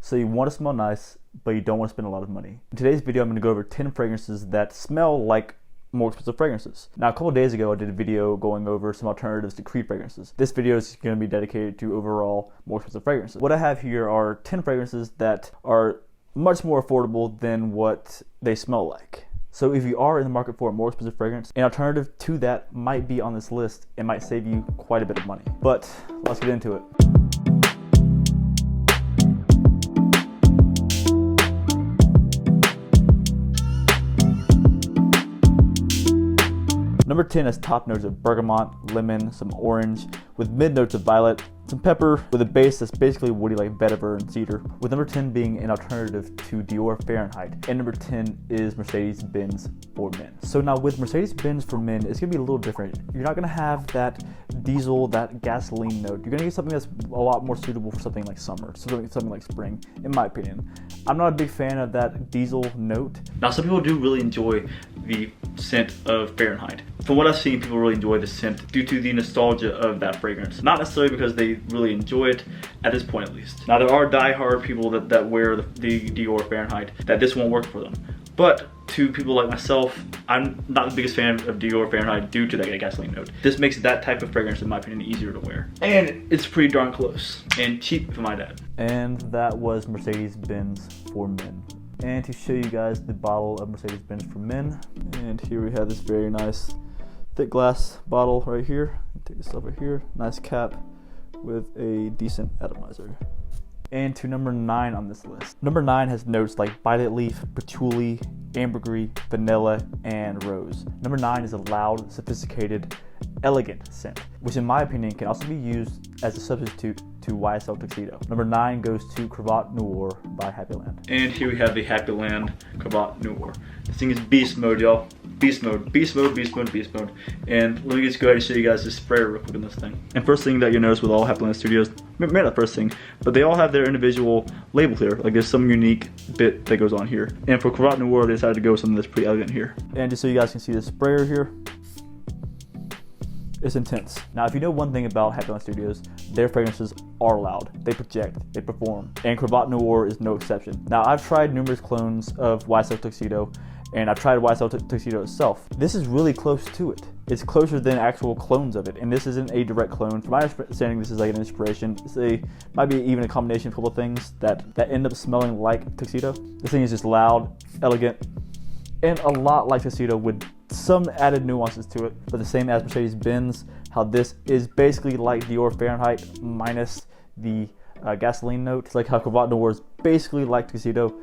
So you want to smell nice, but you don't want to spend a lot of money. In today's video, I'm going to go over 10 fragrances that smell like more expensive fragrances. Now, a couple days ago, I did a video going over some alternatives to Creed fragrances. This video is going to be dedicated to overall more expensive fragrances. What I have here are 10 fragrances that are much more affordable than what they smell like. So if you are in the market for a more expensive fragrance, an alternative to that might be on this list and might save you quite a bit of money. But let's get into it. Number 10 has top notes of bergamot, lemon, some orange, with mid notes of violet, some pepper, with a base that's basically woody like vetiver and cedar, with number 10 being an alternative to Dior Fahrenheit, and number 10 is Mercedes-Benz for men. So now with Mercedes-Benz for men, it's gonna be a little different. You're not gonna have that diesel, that gasoline note. You're gonna get something that's a lot more suitable for something like summer, something like spring, in my opinion. I'm not a big fan of that diesel note. Now some people do really enjoy the scent of Fahrenheit. From what I've seen, people really enjoy the scent due to the nostalgia of that fragrance. Not necessarily because they really enjoy it, at this point at least. Now there are die-hard people that wear the Dior Fahrenheit, that this won't work for them. But to people like myself, I'm not the biggest fan of Dior Fahrenheit due to that gasoline note. This makes that type of fragrance, in my opinion, easier to wear. And it's pretty darn close, and cheap for my dad. And that was Mercedes-Benz for men. And to show you guys the bottle of Mercedes-Benz for men, and here we have this very nice thick glass bottle right here. Take this over here, nice cap with a decent atomizer. And to number 9 on this list. Number 9 has notes like violet leaf, patchouli, ambergris, vanilla, and rose. Number 9 is a loud, sophisticated, elegant scent, which in my opinion can also be used as a substitute to YSL Tuxedo. Number 9 goes to Cravat Noir by Happyland. And here we have the Happyland Cravat Noir. This thing is beast mode, y'all. Beast mode, beast mode, beast mode, beast mode. And let me just go ahead and show you guys this sprayer real quick in this thing. And first thing that you'll notice with all Happyland Studios, maybe not first thing, but they all have their individual label here. Like there's some unique bit that goes on here. And for Cravat Noir, they decided to go with something that's pretty elegant here. And just so you guys can see the sprayer here, it's intense. Now, if you know one thing about Happyland Studios, their fragrances are loud. They project, they perform, and Cravat Noir is no exception. Now, I've tried numerous clones of YSL Tuxedo, and I've tried YSL Tuxedo itself. This is really close to it. It's closer than actual clones of it, and this isn't a direct clone. From my understanding, this is like an inspiration. Might be even a combination of a couple of things that end up smelling like Tuxedo. This thing is just loud, elegant, and a lot like Tuxedo with some added nuances to it, but the same as Mercedes-Benz, how this is basically like Dior Fahrenheit minus the gasoline note. It's like how Cravat Noir is basically like Tuxedo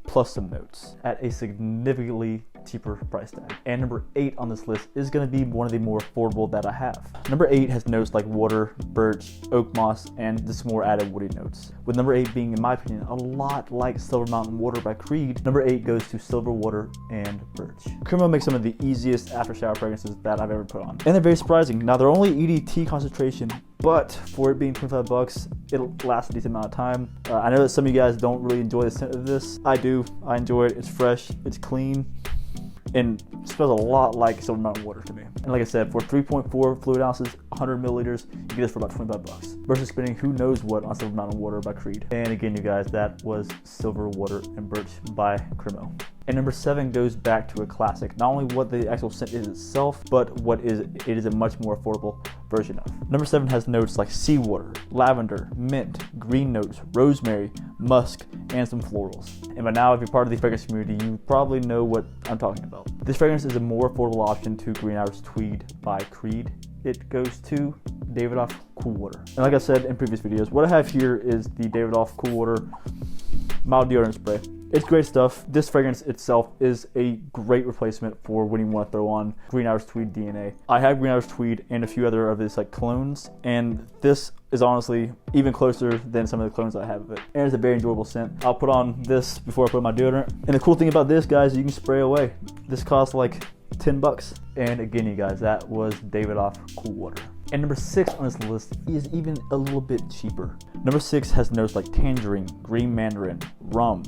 plus some notes at a significantly cheaper price tag. And number 8 on this list is going to be one of the more affordable that I have. Number 8 has notes like water, birch, oak moss, and just more added woody notes. With number 8 being, in my opinion, a lot like Silver Mountain Water by Creed, number 8 goes to silver water and birch. Cremo makes some of the easiest after shower fragrances that I've ever put on. And they're very surprising. Now they're only EDT concentration, but for it being 25 bucks, it'll last a decent amount of time. I know that some of you guys don't really enjoy the scent of this. I do. I enjoy it. It's fresh, it's clean, and it smells a lot like Silver Mountain Water to me. And like I said, for 3.4 fluid ounces, 100 milliliters, you get this for about 25 bucks. Versus spending who knows what on Silver Mountain Water by Creed. And again, you guys, that was Silver Water and Birch by Cremo. And number 7 goes back to a classic. Not only what the actual scent is itself, but it is a much more affordable version of. Number 7 has notes like seawater, lavender, mint, green notes, rosemary, musk, and some florals. And by now, if you're part of the fragrance community, you probably know what I'm talking about. This fragrance is a more affordable option to Green Irish Tweed by Creed. It goes to Davidoff Cool Water. And like I said in previous videos, what I have here is the Davidoff Cool Water Mild Deodorant Spray. It's great stuff. This fragrance itself is a great replacement for when you want to throw on Green Irish Tweed DNA. I have Green Irish Tweed and a few other of his like clones, and this is honestly even closer than some of the clones I have of it. And it's a very enjoyable scent. I'll put on this before I put on my deodorant. And the cool thing about this, guys, is you can spray away. This costs like 10 bucks. And again, you guys, that was Davidoff Cool Water. And number 6 on this list is even a little bit cheaper. Number 6 has notes like tangerine, green mandarin, rum,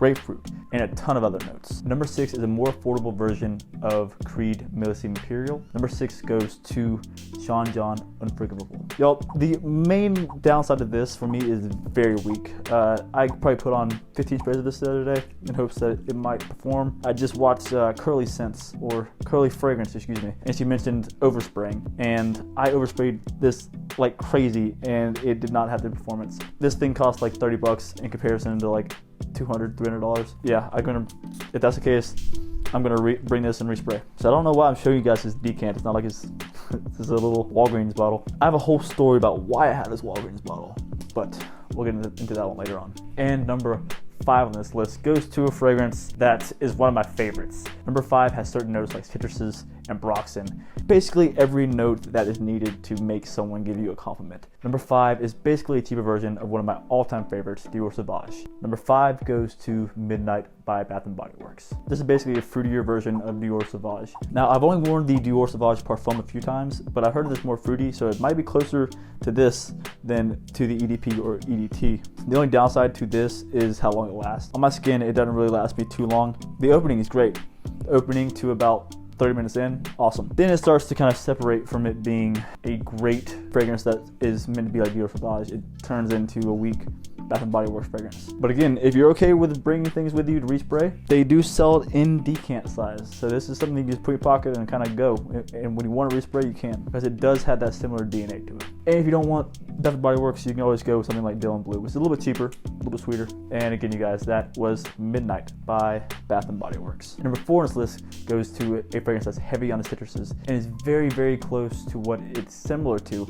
grapefruit, and a ton of other notes. Number 6 is a more affordable version of Creed Millicene Imperial. Number 6 goes to Sean John Unforgivable. Y'all, the main downside of this for me is very weak. I probably put on 15 sprays of this the other day in hopes that it might perform. I just watched Curly Scents, or Curly Fragrance, excuse me, and she mentioned overspraying, and I oversprayed this like crazy and it did not have the performance. This thing cost like 30 bucks in comparison to like $200, $300. Yeah, if that's the case, I'm gonna bring this and respray. So I don't know why I'm showing you guys this decant. It's not like it's this is a little Walgreens bottle. I have a whole story about why I have this Walgreens bottle, but we'll get into that one later on. And number 5 on this list goes to a fragrance that is one of my favorites. Number 5 has certain notes like citruses and broxin. Basically every note that is needed to make someone give you a compliment. Number 5 is basically a cheaper version of one of my all-time favorites, Dior Sauvage. Number 5 goes to Midnight by Bath & Body Works. This is basically a fruitier version of Dior Sauvage. Now, I've only worn the Dior Sauvage Parfum a few times, but I've heard it's more fruity, so it might be closer to this than to the EDP or EDT. The only downside to this is how long it lasts. On my skin, it doesn't really last me too long. The opening is great. The opening to about 30 minutes in, awesome. Then it starts to kind of separate from it being a great fragrance that is meant to be like Dior Sauvage. It turns into a weak Bath & Body Works fragrance. But again, if you're okay with bringing things with you to respray, they do sell it in decant size. So this is something you just put in your pocket and kind of go. And when you want to respray, you can, because it does have that similar DNA to it. And if you don't want Bath & Body Works, you can always go with something like Dylan Blue. It's a little bit cheaper, a little bit sweeter. And again, you guys, that was Midnight by Bath & Body Works. Number 4 on this list goes to a fragrance that's heavy on the citruses and is very, very close to what it's similar to,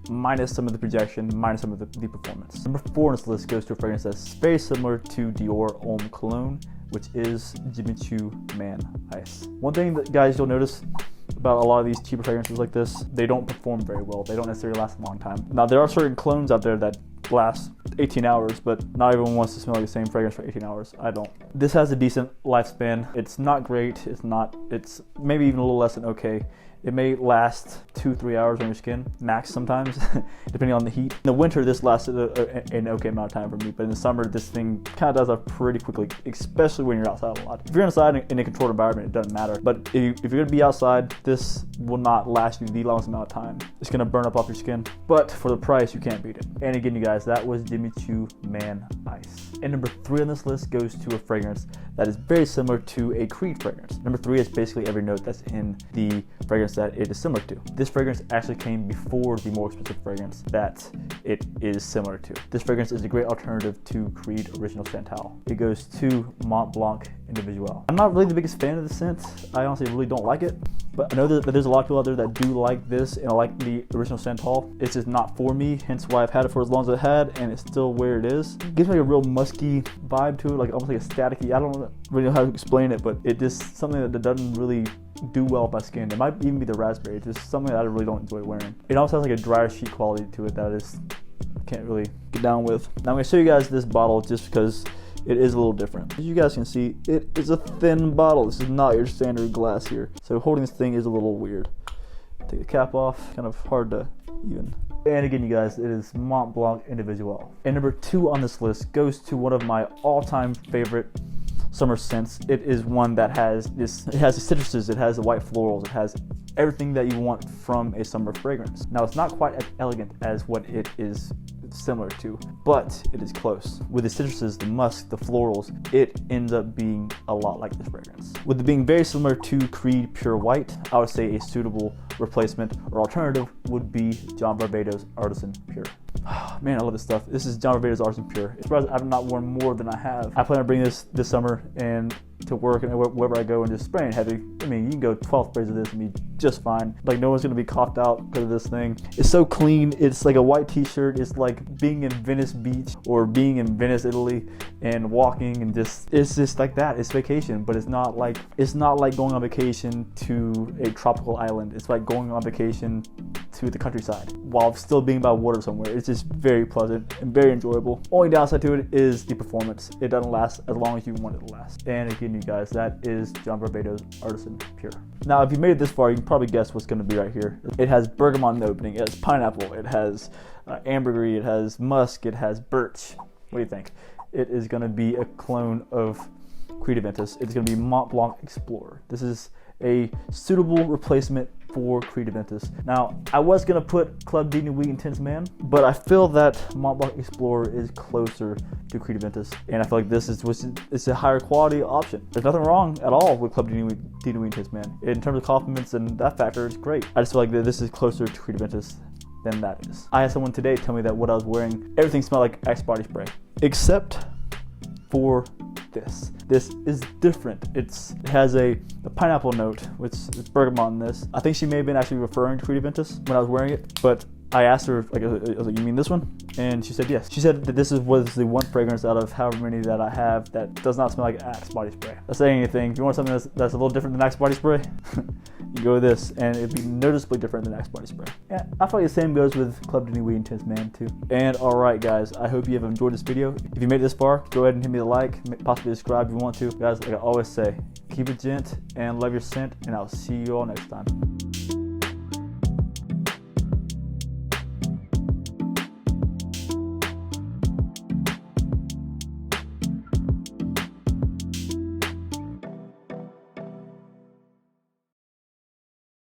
minus some of the projection, minus some of the performance. Number 4 on this list goes to a fragrance that's very similar to Dior Homme Cologne, which is Jimmy Choo Man Ice. One thing that, guys, you'll notice about a lot of these cheaper fragrances like this, they don't perform very well. They don't necessarily last a long time. Now, there are certain colognes out there that last 18 hours, but not everyone wants to smell like the same fragrance for 18 hours. I don't. This has a decent lifespan. It's not great. It's maybe even a little less than okay. It may last 2-3 hours on your skin, max sometimes, depending on the heat. In the winter, this lasted an okay amount of time for me, but in the summer, this thing kind of dies off pretty quickly, especially when you're outside a lot. If you're inside in a controlled environment, it doesn't matter. But if you're gonna be outside, this will not last you the longest amount of time. It's gonna burn up off your skin, but for the price, you can't beat it. And again, you guys, that was Jimmy Choo Man Ice. And number 3 on this list goes to a fragrance that is very similar to a Creed fragrance. Number 3 is basically every note that's in the fragrance that it is similar to. This fragrance actually came before the more expensive fragrance that it is similar to. This fragrance is a great alternative to Creed Original Santal. It goes to Mont Blanc Individual. I'm not really the biggest fan of the scent. I honestly really don't like it, but I know that there's a lot of people out there that do like this and I like the Original Santal. It's just not for me, hence why I've had it for as long as I had, and it's still where it is. It gives me a real musky vibe to it, like almost like a staticky. I don't really know how to explain it, but it just something that doesn't really do well with my skin. It might even be the raspberry. It's just something that I really don't enjoy wearing. It almost has like a drier sheet quality to it that I just can't really get down with. Now I'm gonna show you guys this bottle just because it is a little different. As you guys can see, it is a thin bottle. This is not your standard glass here. So holding this thing is a little weird. Take the cap off, kind of hard to even. And again, you guys, it is Mont Blanc Individual. And number 2 on this list goes to one of my all-time favorite summer scents. It is one that has the citruses, it has the white florals, it has everything that you want from a summer fragrance. Now, it's not quite as elegant as what it is similar to, but it is close. With the citruses, the musk, the florals, it ends up being a lot like this fragrance. With it being very similar to Creed Pure White, I would say a suitable replacement or alternative would be John Varvatos Artisan Pure. Man, I love this stuff. This is John Varvatos Artisan Pure. It's surprised I've not worn more than I have. I plan on bringing this summer and to work and wherever I go and just spraying heavy. I mean, you can go 12 sprays of this and be just fine. Like, no one's gonna be coughed out because of this thing. It's so clean. It's like a white t-shirt. It's like being in Venice Beach or being in Venice, Italy, and walking and it's just like that. It's vacation, but it's not like going on vacation to a tropical island. It's like going on vacation to the countryside while still being by water somewhere. It's just very pleasant and very enjoyable. Only downside to it is the performance. It doesn't last as long as you want it to last. And again, you guys, that is John Varvatos Artisan Pure. Now, if you made it this far, you can probably guess what's going to be right here. It has bergamot in the opening, it has pineapple, it has ambergris, it has musk, it has birch. What do you think? it is going to be a clone of Creed Aventus. It's going to be Mont Blanc Explorer. This is a suitable replacement for Creed Aventus. Now, I was going to put Club de Nuit Intense Man, but I feel that Mont Blanc Explorer is closer to Creed Aventus, and I feel like this is a higher quality option. There's nothing wrong at all with Club de Nuit Intense Man. In terms of compliments and that factor, it's great. I just feel like that this is closer to Creed Aventus than that is. I had someone today tell me that what I was wearing, everything smelled like Axe body spray, except for this. This is different. It has a pineapple note, which is bergamot in this. I think she may have been actually referring to Creed Aventus when I was wearing it, but I asked her, like, I was like, you mean this one? And she said yes. She said that this was the one fragrance out of however many that I have that does not smell like Axe body spray. That's saying anything. If you want something that's a little different than Axe body spray, you go with this, and it'd be noticeably different than Axe body spray. Yeah, I feel like the same goes with Club de Nuit Intense Man too. And alright guys, I hope you have enjoyed this video. If you made it this far, go ahead and hit me a like, possibly subscribe if you want to. Guys, like I always say, keep it gent and love your scent, and I'll see you all next time.